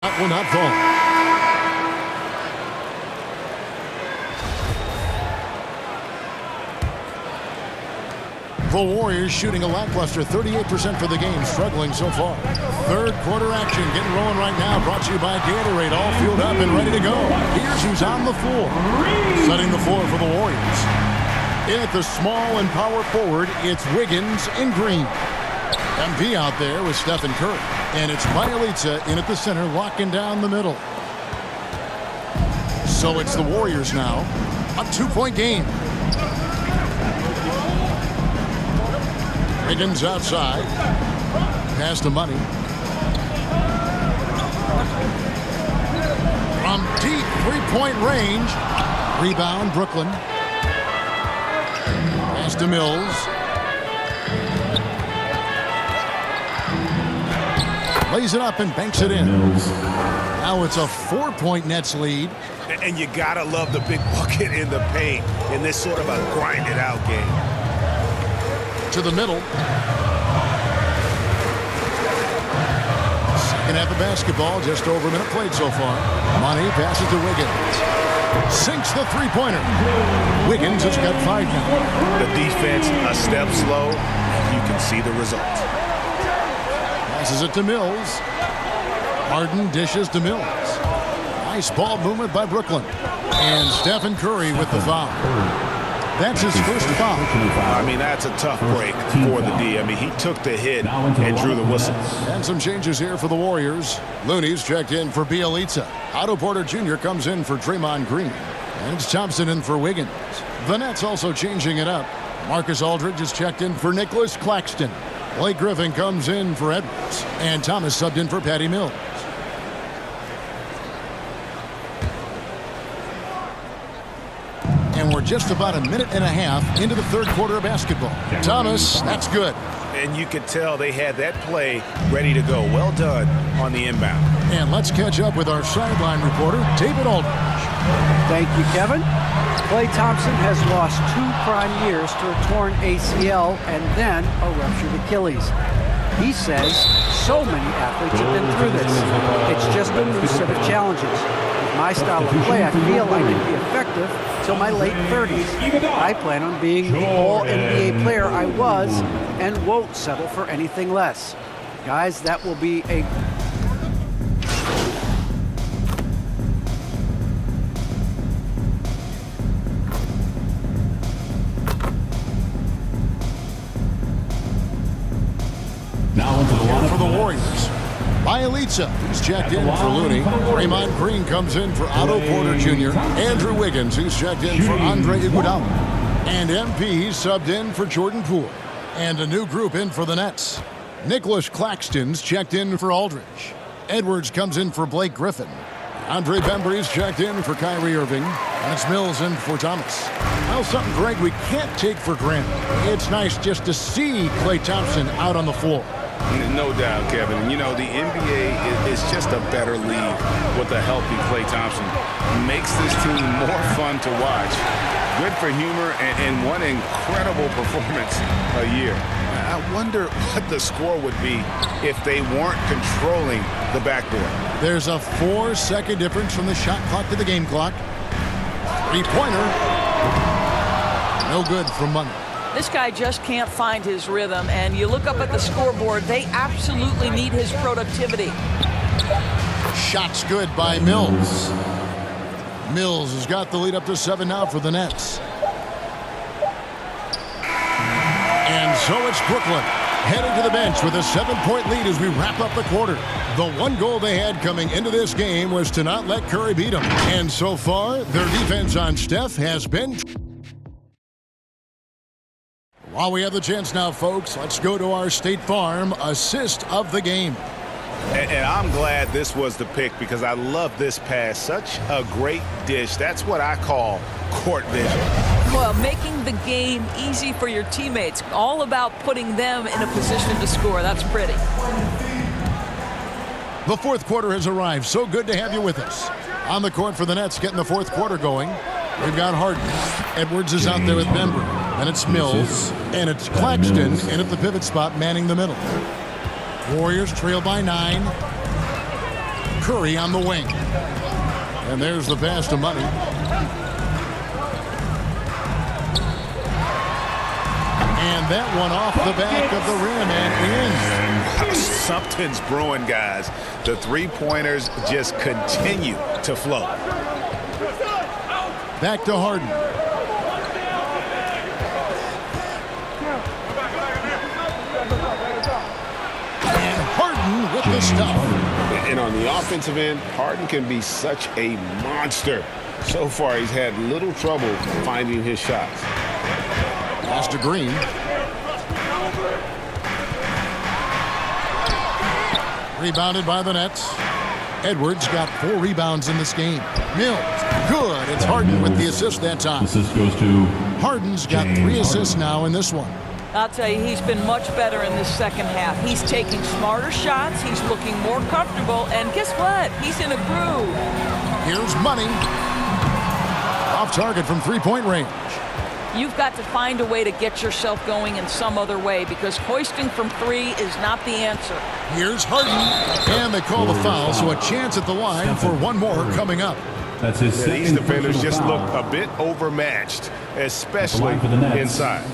That will not fall. The Warriors shooting a lackluster 38% for the game, struggling so far. Third quarter action getting rolling right now, brought to you by Gatorade, all fueled up and ready to go. Here's who's on the floor. Setting the floor for the Warriors. In at the small and power forward, it's Wiggins in green. MP out there with Stephen Curry. And it's Bjelica in at the center, locking down the middle. So it's the Warriors now. A 2-point game. Wiggins outside. Pass to Money. From deep three-point range. Rebound, Brooklyn. Pass to Mills. Lays it up and banks it in. Now it's a 4-point Nets lead. And you gotta love the big bucket in the paint in this sort of a grinded-out game. To the middle. Second half of basketball, just over a minute played so far. Money passes to Wiggins. Sinks the three-pointer. Wiggins has got 5 now. The defense a step slow, and you can see the result. Passes it to Mills. Harden dishes to Mills. Nice ball movement by Brooklyn. And Stephen Curry with the foul. That's his first foul. I mean, that's a tough break for the D. I mean, he took the hit and drew the whistle. And some changes here for the Warriors. Looney's checked in for Bjelica. Otto Porter Jr. comes in for Draymond Green. And it's Thompson in for Wiggins. The Nets also changing it up. Marcus Aldridge is checked in for Nicholas Claxton. Blake Griffin comes in for Edwards. And Thomas subbed in for Patty Mills. And we're just about a minute and a half into the third quarter of basketball. Thomas, that's good. And you could tell they had that play ready to go. Well done on the inbound. And let's catch up with our sideline reporter, David Aldridge. Thank you, Kevin. Klay Thompson has lost 2 prime years to a torn ACL and then a ruptured Achilles. He says so many athletes have been through this. It's just a new set of challenges. With my style of play, I feel I can be effective till my late 30s. I plan on being the all-NBA player I was and won't settle for anything less. Guys, that will be a For the Warriors, Bjelica, he's checked in for Looney. Draymond Green comes in for Otto Porter Jr. Andrew Wiggins, he's checked in for Andre Iguodala. And MP subbed in for Jordan Poole. And a new group in for the Nets. Nicholas Claxton's checked in for Aldridge. Edwards comes in for Blake Griffin. Andre Bembry's checked in for Kyrie Irving. And it's Mills in for Thomas. Well, something, Greg, we can't take for granted. It's nice just to see Klay Thompson out on the floor. No doubt, Kevin. You know, the NBA is just a better league with a healthy Klay Thompson. Makes this team more fun to watch. Good for humor and one incredible performance a year. I wonder what the score would be if they weren't controlling the backboard. There's a 4-second difference from the shot clock to the game clock. Three-pointer. No good from Money. This guy just can't find his rhythm, and you look up at the scoreboard, they absolutely need his productivity. Shots good by Mills. Mills has got the lead up to 7 now for the Nets. And so it's Brooklyn heading to the bench with a 7-point lead as we wrap up the quarter. The one goal they had coming into this game was to not let Curry beat them. And so far, their defense on Steph has been... While we have the chance now, folks, let's go to our State Farm assist of the game. And I'm glad this was the pick because I love this pass. Such a great dish. That's what I call court vision. Well, making the game easy for your teammates. All about putting them in a position to score. That's pretty. The fourth quarter has arrived. So good to have you with us. On the court for the Nets, getting the fourth quarter going. We've got Harden. Edwards is out there with Bembry. And it's Mills. And it's Claxton in at the pivot spot, manning the middle. Warriors trail by 9. Curry on the wing. And there's the pass to Money. And that one off the back of the rim and in. Something's brewing, guys. The three-pointers just continue to flow. Back to Harden. And Harden with the stuff. And on the offensive end, Harden can be such a monster. So far, he's had little trouble finding his shots. Pass to Green. Rebounded by the Nets. Edwards got 4 rebounds in this game. Mills, good. It's Harden with the assist that time. Assist goes to Harden's got 3 assists now in this one. I'll tell you, he's been much better in this second half. He's taking smarter shots. He's looking more comfortable. And guess what? He's in a groove. Here's Money. Off target from 3-point range. You've got to find a way to get yourself going in some other way because hoisting from 3 is not the answer. Here's Harden. And they call the foul, so a chance at the line for one more coming up. That's his second These defenders personal just foul. look a bit overmatched, especially line for the Nets. inside.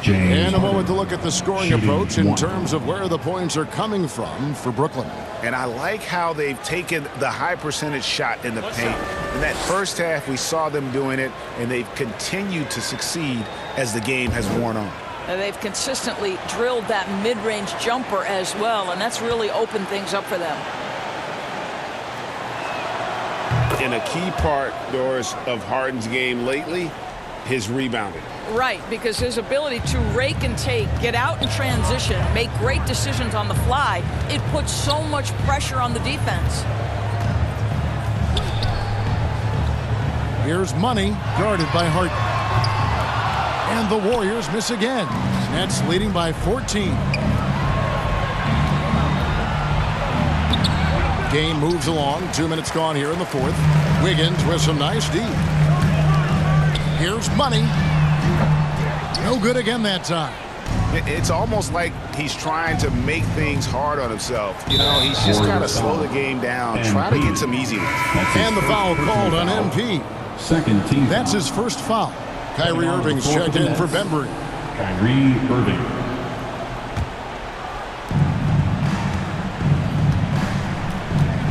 James And a Harden. moment to look at the scoring Shooting approach in 1. terms of where the points are coming from for Brooklyn. And I like how they've taken the high percentage shot in the paint. In that first half, we saw them doing it, and they've continued to succeed as the game has worn on. And they've consistently drilled that mid-range jumper as well, and that's really opened things up for them. And a key part, Doris, of Harden's game lately, his rebounding. Right, because his ability to rake and take, get out in transition, make great decisions on the fly, it puts so much pressure on the defense. Here's Money, guarded by Harden. And the Warriors miss again. Nets leading by 14. Game moves along. 2 minutes gone here in the fourth. Wiggins with some nice D. Here's Money. No good again that time. It's almost like he's trying to make things hard on himself. You know, he's just got to slow the game down, try to get some easy ones. And the foul called on MP. Second team. That's his first foul. Kyrie Irving's checked in for Bembry. Kyrie Irving.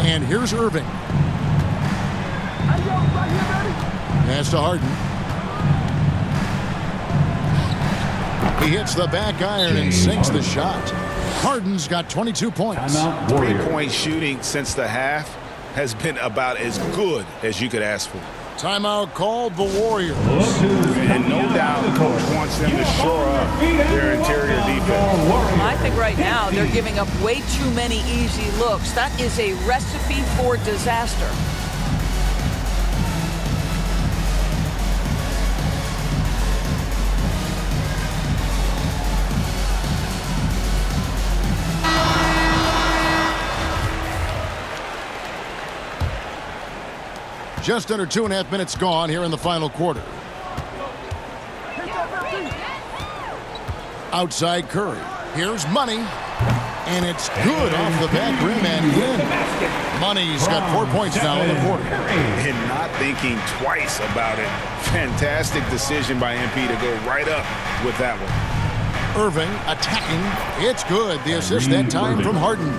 And here's Irving. Pass to Harden. He hits the back iron and sinks the shot. Harden's got 22 points. Timeout Warriors. Three-point shooting since the half has been about as good as you could ask for. Timeout called the Warriors. And no doubt the coach wants them to shore up their interior defense. I think right now they're giving up way too many easy looks. That is a recipe for disaster. Just under 2.5 minutes gone here in the final quarter. Outside Curry. Here's Money. And it's good off the back rim and in. Money's got 4 points now in the quarter. And not thinking twice about it. Fantastic decision by MP to go right up with that one. Irving attacking. It's good. The assist that time from Harden.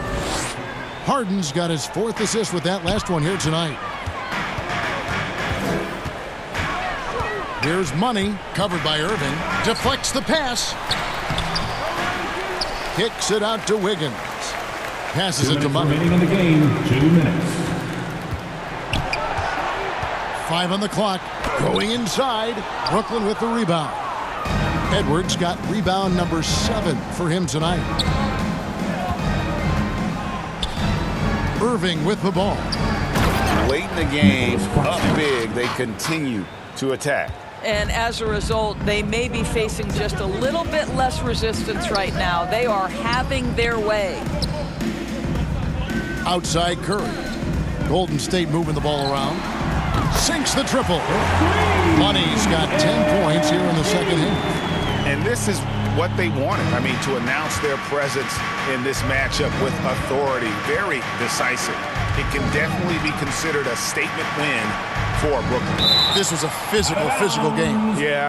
Harden's got his 4th assist with that last one here tonight. Here's Money, covered by Irving. Deflects the pass. Kicks it out to Wiggins. Passes it to Money. Remaining in the game, 2 minutes. 5 on the clock. Going inside. Brooklyn with the rebound. Edwards got rebound number 7 for him tonight. Irving with the ball. Late in the game, up big, they continue to attack. And as a result, they may be facing just a little bit less resistance right now. They are having their way. Outside Curry. Golden State moving the ball around. Sinks the triple. Money's got 10 points here in the second half. And this is what they wanted. I mean, to announce their presence in this matchup with authority, very decisive. It can definitely be considered a statement win for Brooklyn. This was a physical game. Yeah.